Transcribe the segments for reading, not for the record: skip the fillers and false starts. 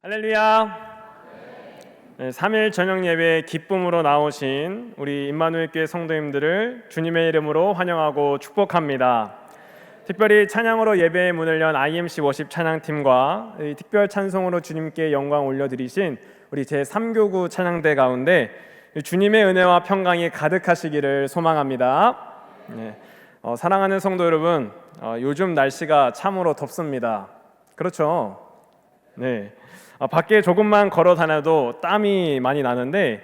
할렐루야. 3일 저녁 예배에 기쁨으로 나오신 우리 임마누엘 교회 성도님들을 주님의 이름으로 환영하고 축복합니다. 특별히 찬양으로 예배의 문을 연 IMC 워십 찬양팀과 특별 찬송으로 주님께 영광 올려드리신 우리 제3교구 찬양대 가운데 주님의 은혜와 평강이 가득하시기를 소망합니다. 사랑하는 성도 여러분, 요즘 날씨가 참으로 덥습니다. 그렇죠? 네. 밖에 조금만 걸어 다녀도 땀이 많이 나는데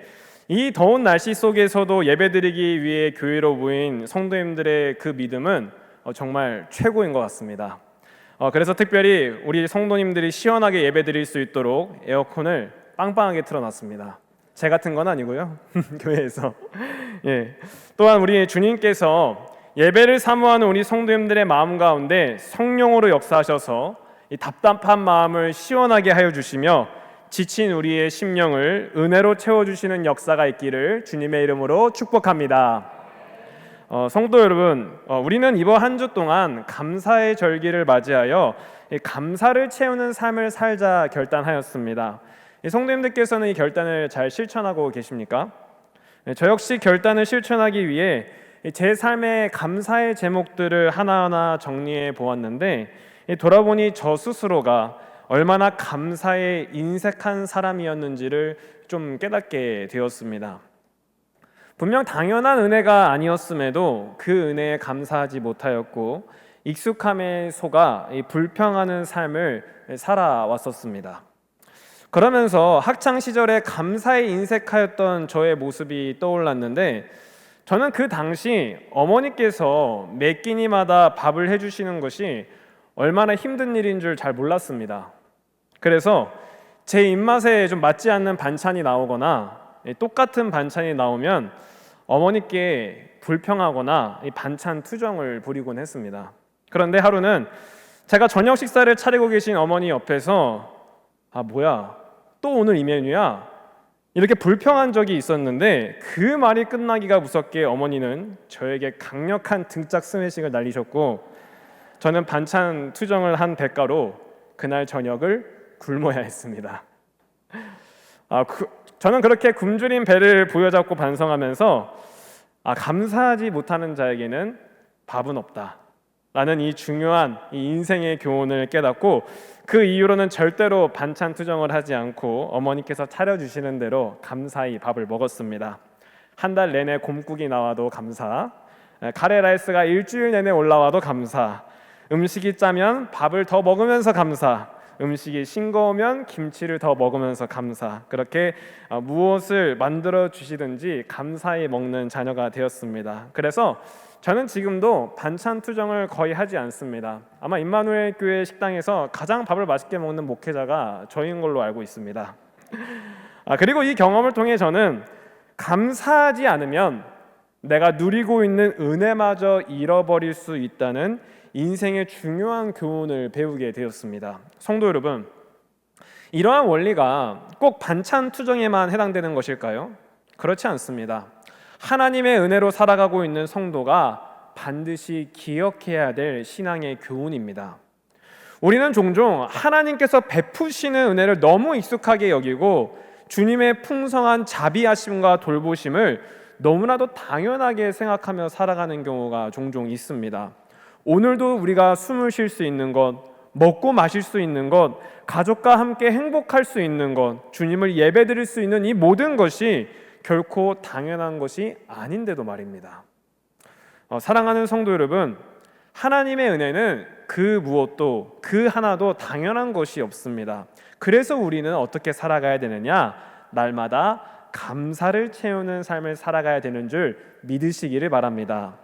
이 더운 날씨 속에서도 예배드리기 위해 교회로 모인 성도님들의 그 믿음은 정말 최고인 것 같습니다. 그래서 특별히 우리 성도님들이 시원하게 예배드릴 수 있도록 에어컨을 빵빵하게 틀어놨습니다. 제 같은 건 아니고요. 교회에서. 또한 우리 주님께서 예배를 사모하는 우리 성도님들의 마음 가운데 성령으로 역사하셔서 이 답답한 마음을 시원하게 하여 주시며 지친 우리의 심령을 은혜로 채워주시는 역사가 있기를 주님의 이름으로 축복합니다. 성도 여러분, 우리는 이번 한 주 동안 감사의 절기를 맞이하여 감사를 채우는 삶을 살자 결단하였습니다. 성도님들께서는 이 결단을 잘 실천하고 계십니까? 저 역시 결단을 실천하기 위해 제 삶의 감사의 제목들을 하나하나 정리해 보았는데 돌아보니 저 스스로가 얼마나 감사에 인색한 사람이었는지를 좀 깨닫게 되었습니다. 분명 당연한 은혜가 아니었음에도 그 은혜에 감사하지 못하였고 익숙함에 속아 불평하는 삶을 살아왔었습니다. 그러면서 학창 시절에 감사에 인색하였던 저의 모습이 떠올랐는데 저는 그 당시 어머니께서 매 끼니마다 밥을 해주시는 것이 얼마나 힘든 일인 줄 잘 몰랐습니다. 그래서 제 입맛에 좀 맞지 않는 반찬이 나오거나 똑같은 반찬이 나오면 어머니께 불평하거나 반찬 투정을 부리곤 했습니다. 그런데 하루는 제가 저녁 식사를 차리고 계신 어머니 옆에서 뭐야, 또 오늘 이 메뉴야? 이렇게 불평한 적이 있었는데 그 말이 끝나기가 무섭게 어머니는 저에게 강력한 등짝 스매싱을 날리셨고 저는 반찬 투정을 한 대가로 그날 저녁을 굶어야 했습니다. 저는 그렇게 굶주린 배를 부여잡고 반성하면서 감사하지 못하는 자에게는 밥은 없다 라는 이 중요한 이 인생의 교훈을 깨닫고 그 이후로는 절대로 반찬 투정을 하지 않고 어머니께서 차려주시는 대로 감사히 밥을 먹었습니다. 한 달 내내 곰국이 나와도 감사, 카레라이스가 일주일 내내 올라와도 감사, 음식이 짜면 밥을 더 먹으면서 감사, 음식이 싱거우면 김치를 더 먹으면서 감사, 그렇게 무엇을 만들어 주시든지 감사히 먹는 자녀가 되었습니다. 그래서 저는 지금도 반찬 투정을 거의 하지 않습니다. 아마 임마누엘 교회 식당에서 가장 밥을 맛있게 먹는 목회자가 저인 걸로 알고 있습니다. 그리고 이 경험을 통해 저는 감사하지 않으면 내가 누리고 있는 은혜마저 잃어버릴 수 있다는 인생의 중요한 교훈을 배우게 되었습니다. 성도 여러분, 이러한 원리가 꼭 반찬 투정에만 해당되는 것일까요? 그렇지 않습니다. 하나님의 은혜로 살아가고 있는 성도가 반드시 기억해야 될 신앙의 교훈입니다. 우리는 종종 하나님께서 베푸시는 은혜를 너무 익숙하게 여기고 주님의 풍성한 자비하심과 돌보심을 너무나도 당연하게 생각하며 살아가는 경우가 종종 있습니다. 오늘도 우리가 숨을 쉴 수 있는 것, 먹고 마실 수 있는 것, 가족과 함께 행복할 수 있는 것, 주님을 예배드릴 수 있는 이 모든 것이 결코 당연한 것이 아닌데도 말입니다. 사랑하는 성도 여러분, 하나님의 은혜는 그 무엇도 그 하나도 당연한 것이 없습니다. 그래서 우리는 어떻게 살아가야 되느냐? 날마다 감사를 채우는 삶을 살아가야 되는 줄 믿으시기를 바랍니다.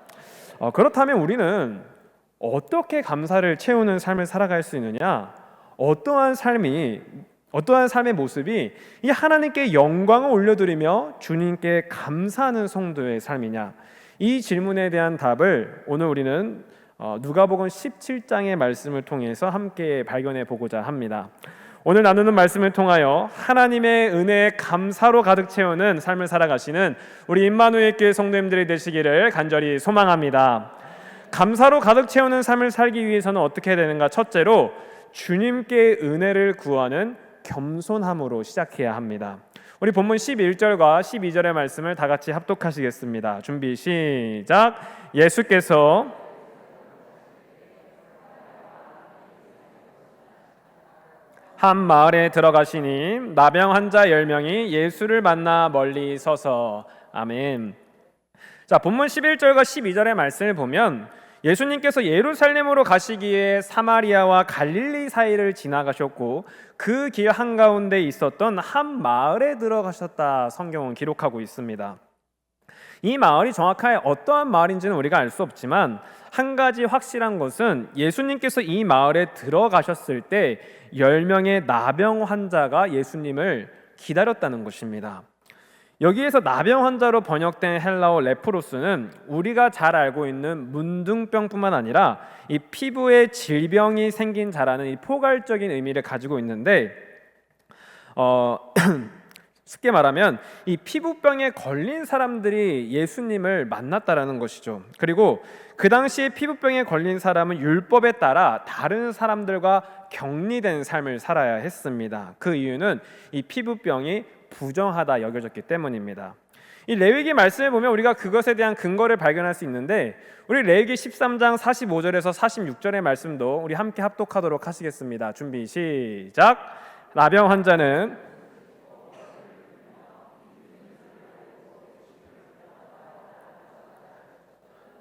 그렇다면 우리는 어떻게 감사를 채우는 삶을 살아갈 수 있느냐? 어떠한 삶의 모습이 이 하나님께 영광을 올려드리며 주님께 감사하는 성도의 삶이냐? 이 질문에 대한 답을 오늘 우리는 누가복음 17장의 말씀을 통해서 함께 발견해 보고자 합니다. 오늘 나누는 말씀을 통하여 하나님의 은혜에 감사로 가득 채우는 삶을 살아가시는 우리 임마누엘 교회 성도님들이 되시기를 간절히 소망합니다. 감사로 가득 채우는 삶을 살기 위해서는 어떻게 해야 되는가? 첫째로 주님께 은혜를 구하는 겸손함으로 시작해야 합니다. 우리 본문 11절과 12절의 말씀을 다 같이 합독하시겠습니다. 준비 시작. 예수께서 한 마을에 들어가시니 나병 환자 10명이 예수를 만나 멀리 서서 아멘. 자, 본문 11절과 12절의 말씀을 보면 예수님께서 예루살렘으로 가시기에 사마리아와 갈릴리 사이를 지나가셨고 그 길 한가운데 있었던 한 마을에 들어가셨다 성경은 기록하고 있습니다. 이 마을이 정확하게 어떠한 마을인지는 우리가 알 수 없지만 한 가지 확실한 것은 예수님께서 이 마을에 들어가셨을 때 10명의 나병 환자가 예수님을 기다렸다는 것입니다. 여기에서 나병 환자로 번역된 헬라어 레프로스는 우리가 잘 알고 있는 문둥병뿐만 아니라 이 피부에 질병이 생긴 자라는 이 포괄적인 의미를 가지고 있는데 쉽게 말하면 이 피부병에 걸린 사람들이 예수님을 만났다라는 것이죠. 그리고 그 당시에 피부병에 걸린 사람은 율법에 따라 다른 사람들과 격리된 삶을 살아야 했습니다. 그 이유는 이 피부병이 부정하다 여겨졌기 때문입니다. 이 레위기 말씀을 보면 우리가 그것에 대한 근거를 발견할 수 있는데 우리 레위기 13장 45절에서 46절의 말씀도 우리 함께 합독하도록 하시겠습니다. 준비 시작. 나병 환자는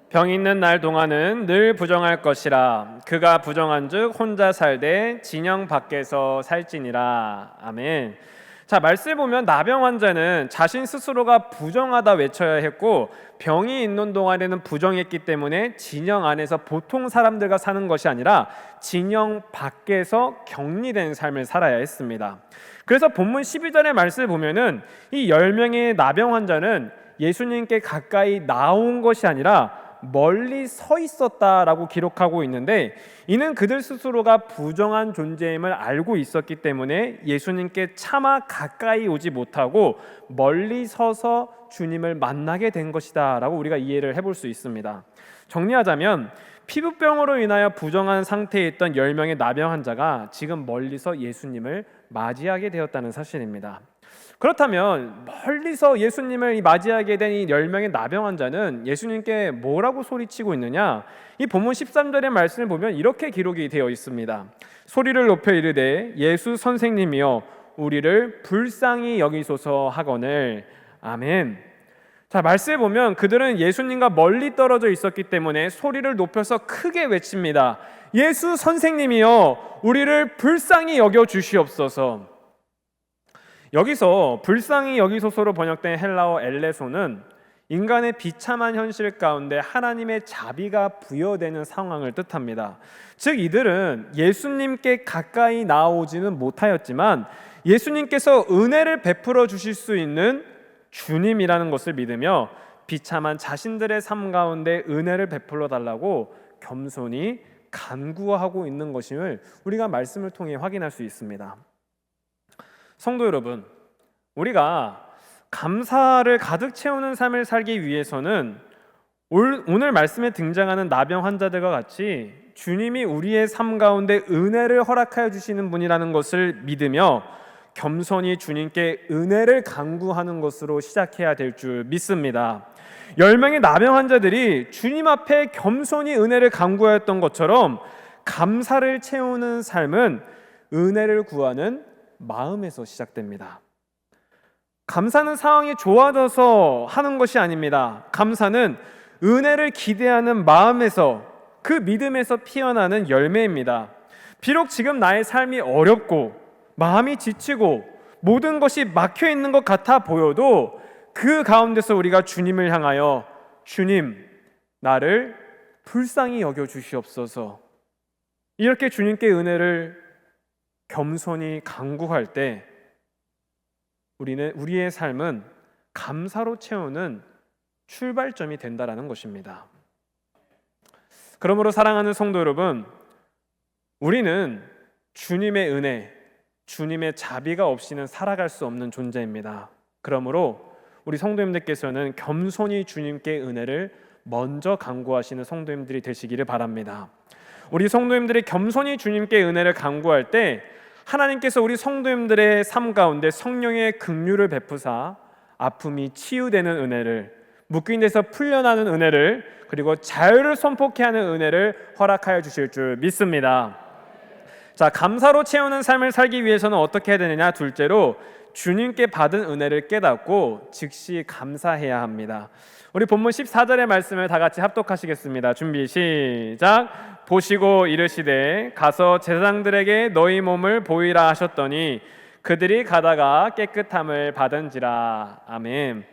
병 있는 날 동안은 늘 부정할 것이라 그가 부정한즉 혼자 살되 진영 밖에서 살지니라. 아멘. 자, 말씀을 보면 나병 환자는 자신 스스로가 부정하다 외쳐야 했고 병이 있는 동안에는 부정했기 때문에 진영 안에서 보통 사람들과 사는 것이 아니라 진영 밖에서 격리된 삶을 살아야 했습니다. 그래서 본문 12절의 말씀을 보면은 이 10명의 나병 환자는 예수님께 가까이 나온 것이 아니라 멀리 서 있었다라고 기록하고 있는데 이는 그들 스스로가 부정한 존재임을 알고 있었기 때문에 예수님께 차마 가까이 오지 못하고 멀리 서서 주님을 만나게 된 것이다 라고 우리가 이해를 해볼 수 있습니다. 정리하자면 피부병으로 인하여 부정한 상태에 있던 10명의 나병 환자가 지금 멀리서 예수님을 맞이하게 되었다는 사실입니다. 그렇다면 멀리서 예수님을 맞이하게 된 이 10명의 나병 환자는 예수님께 뭐라고 소리치고 있느냐? 이 본문 13절의 말씀을 보면 이렇게 기록이 되어 있습니다. 소리를 높여 이르되 예수 선생님이여 우리를 불쌍히 여기소서 하거늘. 아멘. 자, 말씀을 보면 그들은 예수님과 멀리 떨어져 있었기 때문에 소리를 높여서 크게 외칩니다. 예수 선생님이여 우리를 불쌍히 여겨 주시옵소서. 여기서 불쌍히 여기소서로 번역된 헬라어 엘레소는 인간의 비참한 현실 가운데 하나님의 자비가 부여되는 상황을 뜻합니다. 즉 이들은 예수님께 가까이 나오지는 못하였지만 예수님께서 은혜를 베풀어 주실 수 있는 주님이라는 것을 믿으며 비참한 자신들의 삶 가운데 은혜를 베풀어 달라고 겸손히 간구하고 있는 것임을 우리가 말씀을 통해 확인할 수 있습니다. 성도 여러분, 우리가 감사를 가득 채우는 삶을 살기 위해서는 오늘 말씀에 등장하는 나병 환자들과 같이 주님이 우리의 삶 가운데 은혜를 허락하여 주시는 분이라는 것을 믿으며 겸손히 주님께 은혜를 간구하는 것으로 시작해야 될 줄 믿습니다. 10명의 나병 환자들이 주님 앞에 겸손히 은혜를 간구하였던 것처럼 감사를 채우는 삶은 은혜를 구하는 마음에서 시작됩니다. 감사는 상황이 좋아져서 하는 것이 아닙니다. 감사는 은혜를 기대하는 마음에서 그 믿음에서 피어나는 열매입니다. 비록 지금 나의 삶이 어렵고 마음이 지치고 모든 것이 막혀 있는 것 같아 보여도 그 가운데서 우리가 주님을 향하여 주님, 나를 불쌍히 여겨 주시옵소서 이렇게 주님께 은혜를 겸손히 간구할 때 우리의 삶은 감사로 채우는 출발점이 된다라는 것입니다. 그러므로 사랑하는 성도 여러분, 우리는 주님의 은혜, 주님의 자비가 없이는 살아갈 수 없는 존재입니다. 그러므로 우리 성도님들께서는 겸손히 주님께 은혜를 먼저 간구하시는 성도님들이 되시기를 바랍니다. 우리 성도님들이 겸손히 주님께 은혜를 간구할 때 하나님께서 우리 성도님들의 삶 가운데 성령의 긍휼을 베푸사 아픔이 치유되는 은혜를, 묶인 데서 풀려나는 은혜를, 그리고 자유를 선포케 하는 은혜를 허락하여 주실 줄 믿습니다. 자, 감사로 채우는 삶을 살기 위해서는 어떻게 해야 되느냐? 둘째로 주님께 받은 은혜를 깨닫고 즉시 감사해야 합니다. 우리 본문 14절의 말씀을 다 같이 합독하시겠습니다. 준비 시작. 보시고 이르시되 가서 제사장들에게 너희 몸을 보이라 하셨더니 그들이 가다가 깨끗함을 받은지라. 아멘.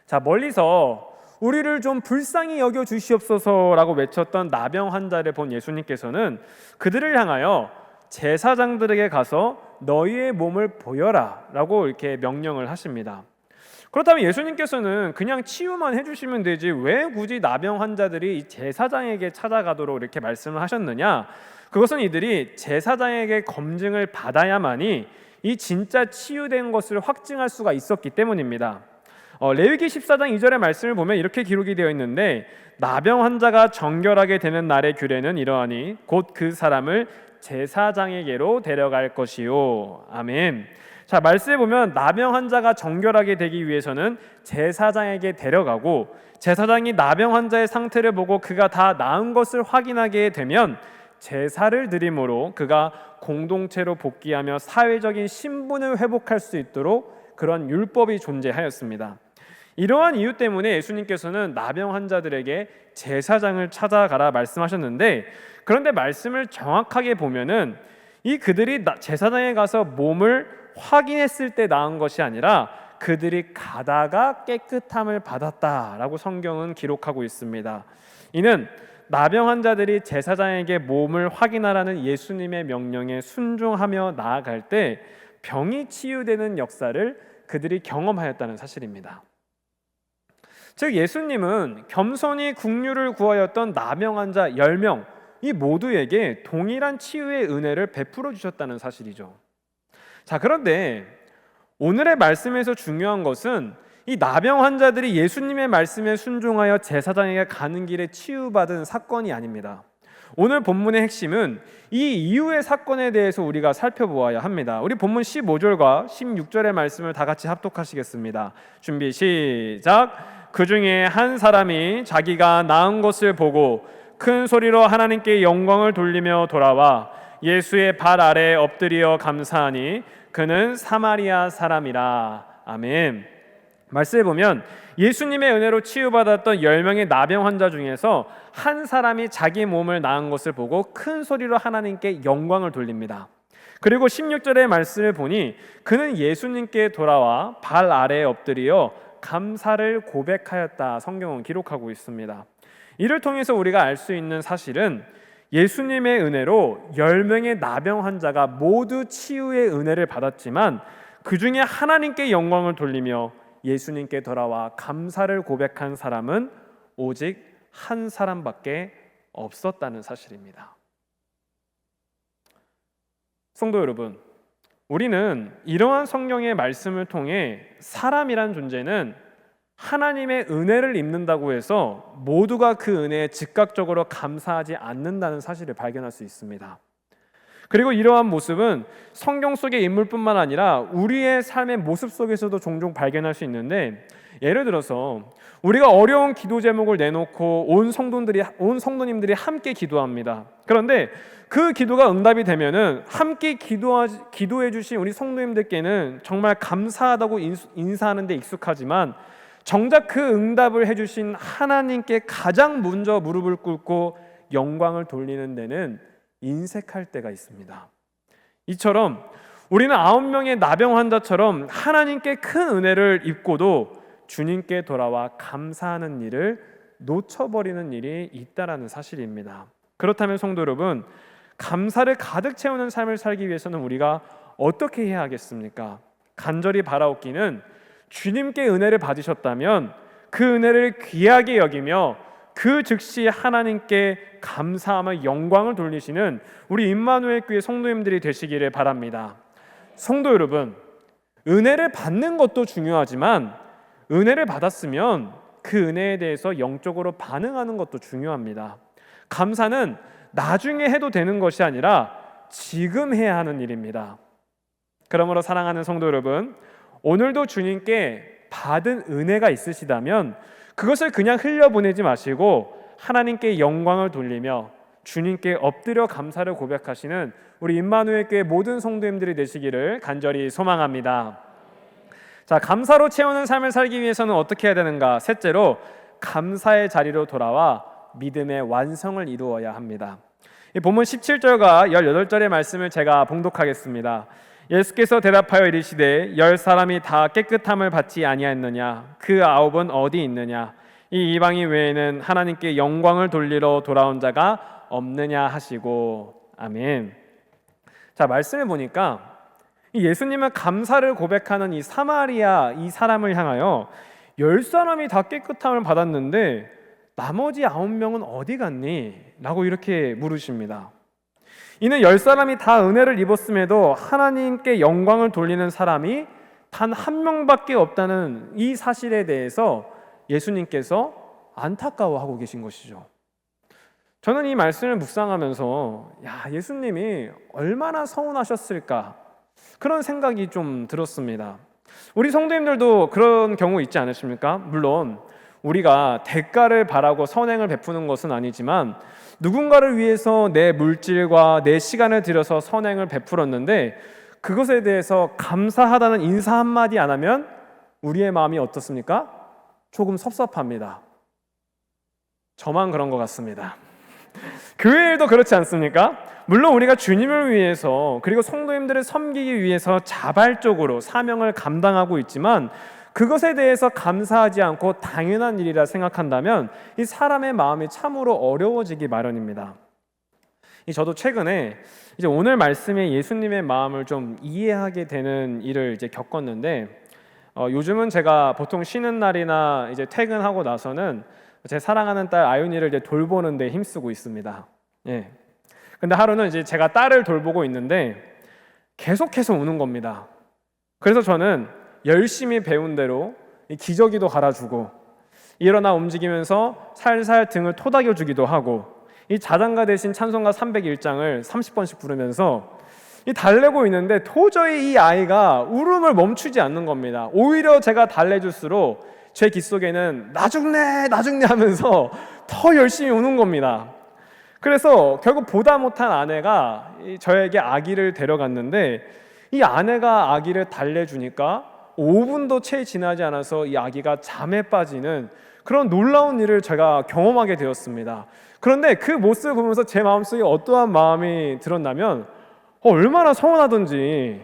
자, 멀리서 우리를 좀 불쌍히 여겨 주시옵소서라고 외쳤던 나병 환자를 본 예수님께서는 그들을 향하여 제사장들에게 가서 너희의 몸을 보여라 라고 이렇게 명령을 하십니다. 그렇다면 예수님께서는 그냥 치유만 해주시면 되지 왜 굳이 나병 환자들이 이 제사장에게 찾아가도록 이렇게 말씀을 하셨느냐? 그것은 이들이 제사장에게 검증을 받아야만이 이 진짜 치유된 것을 확증할 수가 있었기 때문입니다. 레위기 14장 2절의 말씀을 보면 이렇게 기록이 되어 있는데 나병 환자가 정결하게 되는 날의 규례는 이러하니 곧 그 사람을 제사장에게로 데려갈 것이요. 아멘. 자, 말씀에 보면 나병 환자가 정결하게 되기 위해서는 제사장에게 데려가고 제사장이 나병 환자의 상태를 보고 그가 다 나은 것을 확인하게 되면 제사를 드림으로 그가 공동체로 복귀하며 사회적인 신분을 회복할 수 있도록 그런 율법이 존재하였습니다. 이러한 이유 때문에 예수님께서는 나병 환자들에게 제사장을 찾아가라 말씀하셨는데, 그런데 말씀을 정확하게 보면은 이 그들이 제사장에 가서 몸을 확인했을 때 나은 것이 아니라 그들이 가다가 깨끗함을 받았다라고 성경은 기록하고 있습니다. 이는 나병 환자들이 제사장에게 몸을 확인하라는 예수님의 명령에 순종하며 나아갈 때 병이 치유되는 역사를 그들이 경험하였다는 사실입니다. 즉 예수님은 겸손히 긍휼을 구하였던 나병 환자 10명 이 모두에게 동일한 치유의 은혜를 베풀어 주셨다는 사실이죠. 자, 그런데 오늘의 말씀에서 중요한 것은 이 나병 환자들이 예수님의 말씀에 순종하여 제사장에게 가는 길에 치유받은 사건이 아닙니다. 오늘 본문의 핵심은 이 이후의 사건에 대해서 우리가 살펴보아야 합니다. 우리 본문 15절과 16절의 말씀을 다 같이 합독하시겠습니다. 준비 시작. 그 중에 한 사람이 자기가 나은 것을 보고 큰 소리로 하나님께 영광을 돌리며 돌아와 예수의 발 아래 엎드려 감사하니 그는 사마리아 사람이라. 아멘. 말씀에 보면 예수님의 은혜로 치유받았던 10명의 나병 환자 중에서 한 사람이 자기 몸을 나은 것을 보고 큰 소리로 하나님께 영광을 돌립니다. 그리고 16절의 말씀을 보니 그는 예수님께 돌아와 발 아래에 엎드려 감사를 고백하였다. 성경은 기록하고 있습니다. 이를 통해서 우리가 알 수 있는 사실은 예수님의 은혜로 10명의 나병 환자가 모두 치유의 은혜를 받았지만 그 중에 하나님께 영광을 돌리며 예수님께 돌아와 감사를 고백한 사람은 오직 한 사람밖에 없었다는 사실입니다. 성도 여러분, 우리는 이러한 성경의 말씀을 통해 사람이란 존재는 하나님의 은혜를 입는다고 해서 모두가 그 은혜에 즉각적으로 감사하지 않는다는 사실을 발견할 수 있습니다. 그리고 이러한 모습은 성경 속의 인물뿐만 아니라 우리의 삶의 모습 속에서도 종종 발견할 수 있는데, 예를 들어서 우리가 어려운 기도 제목을 내놓고 온 성도님들이 함께 기도합니다. 그런데 그 기도가 응답이 되면은 함께 기도해 주신 우리 성도님들께는 정말 감사하다고 인사하는 데 익숙하지만 정작 그 응답을 해주신 하나님께 가장 먼저 무릎을 꿇고 영광을 돌리는 데는 인색할 때가 있습니다. 이처럼 우리는 9명의 나병 환자처럼 하나님께 큰 은혜를 입고도 주님께 돌아와 감사하는 일을 놓쳐버리는 일이 있다라는 사실입니다. 그렇다면 성도 여러분, 감사를 가득 채우는 삶을 살기 위해서는 우리가 어떻게 해야 하겠습니까? 간절히 바라옵기는 주님께 은혜를 받으셨다면 그 은혜를 귀하게 여기며 그 즉시 하나님께 감사하며 영광을 돌리시는 우리 임마누엘 교회 성도님들이 되시기를 바랍니다. 성도 여러분, 은혜를 받는 것도 중요하지만 은혜를 받았으면 그 은혜에 대해서 영적으로 반응하는 것도 중요합니다. 감사는 나중에 해도 되는 것이 아니라 지금 해야 하는 일입니다. 그러므로 사랑하는 성도 여러분, 오늘도 주님께 받은 은혜가 있으시다면 그것을 그냥 흘려보내지 마시고 하나님께 영광을 돌리며 주님께 엎드려 감사를 고백하시는 우리 임마누엘 교회 모든 성도님들이 되시기를 간절히 소망합니다. 자, 감사로 채우는 삶을 살기 위해서는 어떻게 해야 되는가? 셋째로 감사의 자리로 돌아와 믿음의 완성을 이루어야 합니다. 이 본문 17절과 18절의 말씀을 제가 봉독하겠습니다. 예수께서 대답하여 이르시되 10사람이 다 깨끗함을 받지 아니하였느냐? 그 9은 어디 있느냐? 이 이방인 외에는 하나님께 영광을 돌리러 돌아온 자가 없느냐 하시고. 아멘. 자, 말씀을 보니까 예수님은 감사를 고백하는 이 사마리아 이 사람을 향하여 10사람이 다 깨끗함을 받았는데 나머지 9명은 어디 갔니? 라고 이렇게 물으십니다. 이는 10사람이 다 은혜를 입었음에도 하나님께 영광을 돌리는 사람이 단 한 명밖에 없다는 이 사실에 대해서 예수님께서 안타까워하고 계신 것이죠. 저는 이 말씀을 묵상하면서 예수님이 얼마나 서운하셨을까 그런 생각이 좀 들었습니다. 우리 성도님들도 그런 경우 있지 않으십니까? 물론 우리가 대가를 바라고 선행을 베푸는 것은 아니지만 누군가를 위해서 내 물질과 내 시간을 들여서 선행을 베풀었는데 그것에 대해서 감사하다는 인사 한마디 안 하면 우리의 마음이 어떻습니까? 조금 섭섭합니다. 저만 그런 것 같습니다. 교회 일도 그렇지 않습니까? 물론 우리가 주님을 위해서 그리고 성도님들을 섬기기 위해서 자발적으로 사명을 감당하고 있지만 그것에 대해서 감사하지 않고 당연한 일이라 생각한다면 이 사람의 마음이 참으로 어려워지기 마련입니다. 저도 최근에 이제 오늘 말씀에 예수님의 마음을 좀 이해하게 되는 일을 이제 겪었는데 요즘은 제가 보통 쉬는 날이나 이제 퇴근하고 나서는 제 사랑하는 딸 아윤이를 이제 돌보는 데 힘쓰고 있습니다. 예. 근데 하루는 이제 제가 딸을 돌보고 있는데 계속해서 우는 겁니다. 그래서 저는 열심히 배운 대로 기저귀도 갈아주고 일어나 움직이면서 살살 등을 토닥여주기도 하고 이 자장가 대신 찬송가 301장을 30번씩 부르면서 달래고 있는데 도저히 이 아이가 울음을 멈추지 않는 겁니다. 오히려 제가 달래줄수록 제 귓속에는 나 죽네 하면서 더 열심히 우는 겁니다. 그래서 결국 보다 못한 아내가 저에게 아기를 데려갔는데 이 아내가 아기를 달래주니까 5분도 채 지나지 않아서 이 아기가 잠에 빠지는 그런 놀라운 일을 제가 경험하게 되었습니다. 그런데 그 모습을 보면서 제 마음속에 어떠한 마음이 들었냐면 얼마나 서운하던지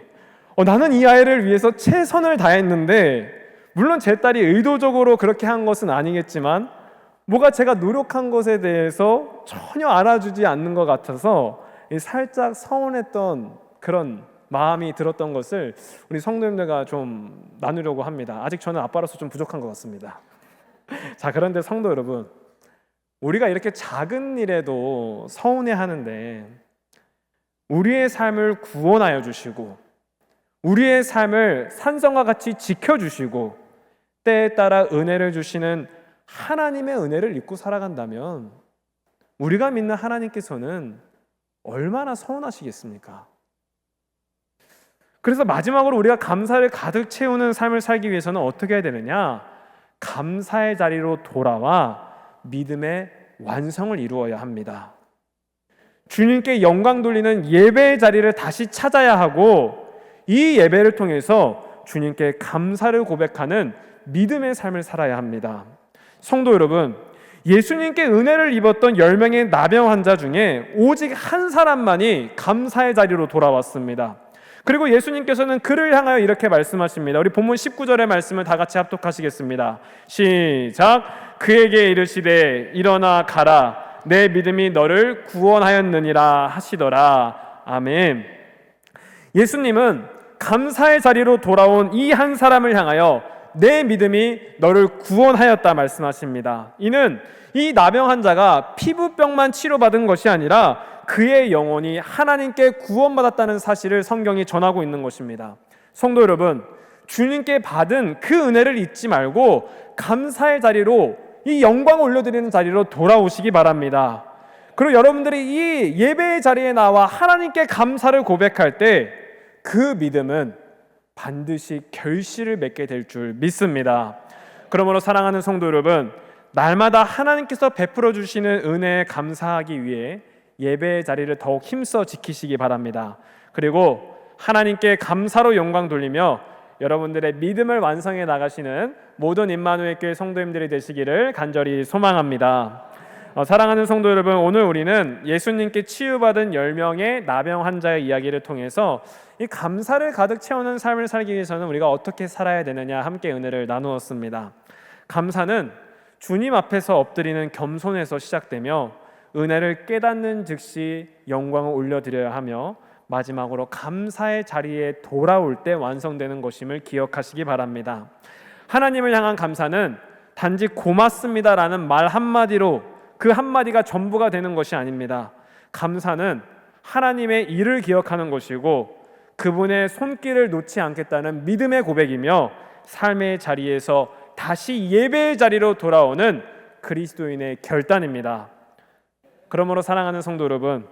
나는 이 아이를 위해서 최선을 다했는데 물론 제 딸이 의도적으로 그렇게 한 것은 아니겠지만 뭐가 제가 노력한 것에 대해서 전혀 알아주지 않는 것 같아서 살짝 서운했던 그런 마음이 들었던 것을 우리 성도님들과 좀 나누려고 합니다. 아직 저는 아빠로서 좀 부족한 것 같습니다. 자, 그런데 성도 여러분, 우리가 이렇게 작은 일에도 서운해하는데 우리의 삶을 구원하여 주시고 우리의 삶을 산성과 같이 지켜주시고 때에 따라 은혜를 주시는 하나님의 은혜를 잊고 살아간다면 우리가 믿는 하나님께서는 얼마나 서운하시겠습니까? 그래서 마지막으로 우리가 감사를 가득 채우는 삶을 살기 위해서는 어떻게 해야 되느냐? 감사의 자리로 돌아와 믿음의 완성을 이루어야 합니다. 주님께 영광 돌리는 예배의 자리를 다시 찾아야 하고 이 예배를 통해서 주님께 감사를 고백하는 믿음의 삶을 살아야 합니다. 성도 여러분, 예수님께 은혜를 입었던 10명의 나병 환자 중에 오직 한 사람만이 감사의 자리로 돌아왔습니다. 그리고 예수님께서는 그를 향하여 이렇게 말씀하십니다. 우리 본문 19절의 말씀을 다 같이 합독하시겠습니다. 시작. 그에게 이르시되 일어나 가라, 내 믿음이 너를 구원하였느니라 하시더라. 아멘. 예수님은 감사의 자리로 돌아온 이 한 사람을 향하여 내 믿음이 너를 구원하였다 말씀하십니다. 이는 이 나병 환자가 피부병만 치료받은 것이 아니라 그의 영혼이 하나님께 구원받았다는 사실을 성경이 전하고 있는 것입니다. 성도 여러분, 주님께 받은 그 은혜를 잊지 말고 감사의 자리로 이 영광을 올려드리는 자리로 돌아오시기 바랍니다. 그리고 여러분들이 이 예배의 자리에 나와 하나님께 감사를 고백할 때 그 믿음은 반드시 결실을 맺게 될 줄 믿습니다. 그러므로 사랑하는 성도 여러분, 날마다 하나님께서 베풀어 주시는 은혜에 감사하기 위해 예배의 자리를 더욱 힘써 지키시기 바랍니다. 그리고 하나님께 감사로 영광 돌리며 여러분들의 믿음을 완성해 나가시는 모든 임마누엘 교회 성도님들이 되시기를 간절히 소망합니다. 사랑하는 성도 여러분, 오늘 우리는 예수님께 치유받은 10명의 나병 환자의 이야기를 통해서 이 감사를 가득 채우는 삶을 살기 위해서는 우리가 어떻게 살아야 되느냐 함께 은혜를 나누었습니다. 감사는 주님 앞에서 엎드리는 겸손에서 시작되며 은혜를 깨닫는 즉시 영광을 올려드려야 하며 마지막으로 감사의 자리에 돌아올 때 완성되는 것임을 기억하시기 바랍니다. 하나님을 향한 감사는 단지 고맙습니다라는 말 한마디로 그 한마디가 전부가 되는 것이 아닙니다. 감사는 하나님의 일을 기억하는 것이고 그분의 손길을 놓지 않겠다는 믿음의 고백이며 삶의 자리에서 다시 예배의 자리로 돌아오는 그리스도인의 결단입니다. 그러므로 사랑하는 성도 여러분,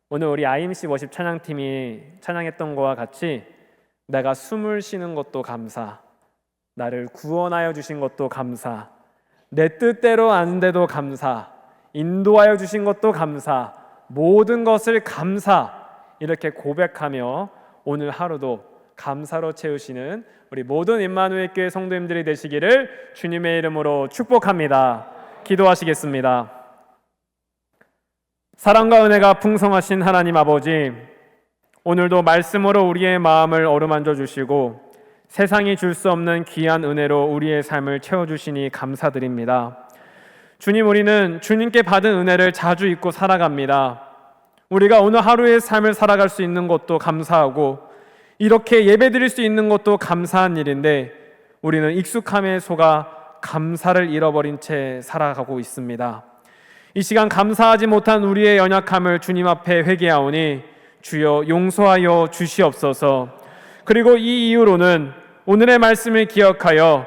오늘 우리 IMC 워십 찬양팀이 찬양했던 것과 같이 내가 숨을 쉬는 것도 감사, 나를 구원하여 주신 것도 감사, 내 뜻대로 안 돼도 감사, 인도하여 주신 것도 감사, 모든 것을 감사, 이렇게 고백하며 오늘 하루도 감사로 채우시는 우리 모든 임마누엘 교회 성도님들이 되시기를 주님의 이름으로 축복합니다. 기도하시겠습니다. 사랑과 은혜가 풍성하신 하나님 아버지, 오늘도 말씀으로 우리의 마음을 어루만져 주시고 세상이 줄 수 없는 귀한 은혜로 우리의 삶을 채워주시니 감사드립니다. 주님, 우리는 주님께 받은 은혜를 자주 잊고 살아갑니다. 우리가 오늘 하루의 삶을 살아갈 수 있는 것도 감사하고 이렇게 예배드릴 수 있는 것도 감사한 일인데 우리는 익숙함에 속아 감사를 잃어버린 채 살아가고 있습니다. 이 시간 감사하지 못한 우리의 연약함을 주님 앞에 회개하오니 주여 용서하여 주시옵소서. 그리고 이 이후로는 오늘의 말씀을 기억하여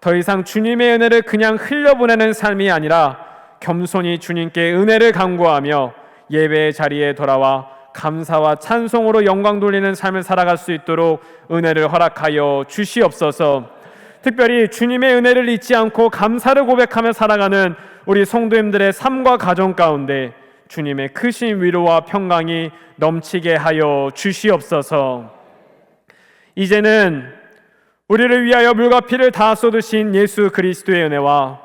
더 이상 주님의 은혜를 그냥 흘려보내는 삶이 아니라 겸손히 주님께 은혜를 간구하며 예배의 자리에 돌아와 감사와 찬송으로 영광 돌리는 삶을 살아갈 수 있도록 은혜를 허락하여 주시옵소서. 특별히 주님의 은혜를 잊지 않고 감사를 고백하며 살아가는 우리 성도님들의 삶과 가정 가운데 주님의 크신 위로와 평강이 넘치게 하여 주시옵소서. 이제는 우리를 위하여 물과 피를 다 쏟으신 예수 그리스도의 은혜와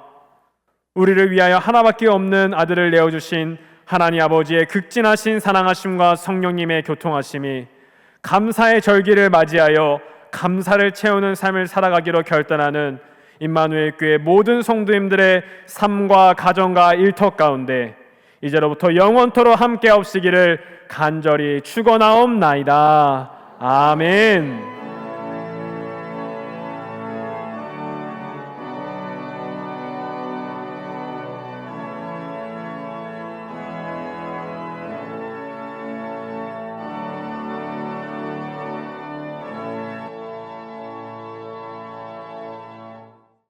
우리를 위하여 하나밖에 없는 아들을 내어주신 하나님 아버지의 극진하신 사랑하심과 성령님의 교통하심이 감사의 절기를 맞이하여 감사를 채우는 삶을 살아가기로 결단하는 임마누엘 교회 모든 성도님들의 삶과 가정과 일터 가운데 이제로부터 영원토록 함께 없으기를 간절히 축원하옵나이다. 아멘.